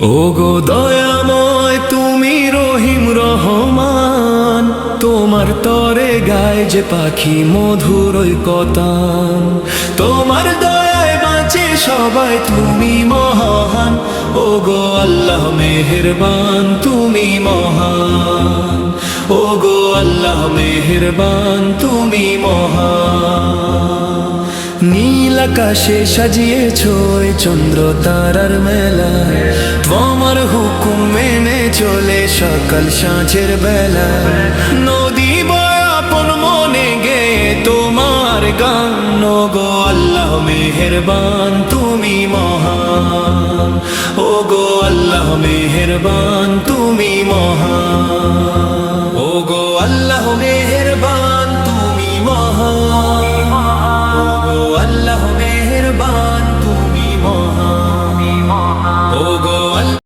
ওগো দয়াময় তুমি রহিম রহমান, তোমার তরে গায় যে পাখি মধুর কতান। তোমার দয়ায় বাঁচে সবাই, তুমি মহান। ওগো আল্লাহ মেহেরবান, তুমি মহান। ওগো আল্লাহ মেহেরবান, তুমি মহান। নীল আকাশে সাজিয়েছ চন্দ্র তারার মেলা, তোমার হুকুম মেনে চলে সকাল সাঁঝের বেলা। নদী বয় আপন মনে গে তোমার গান। ওগো আল্লাহ মেহেরবান, তুমি মহান। ওগো আল্লাহ মেহেরবান, তুমি মহান। ওগো আল্লাহ মেহেরবান।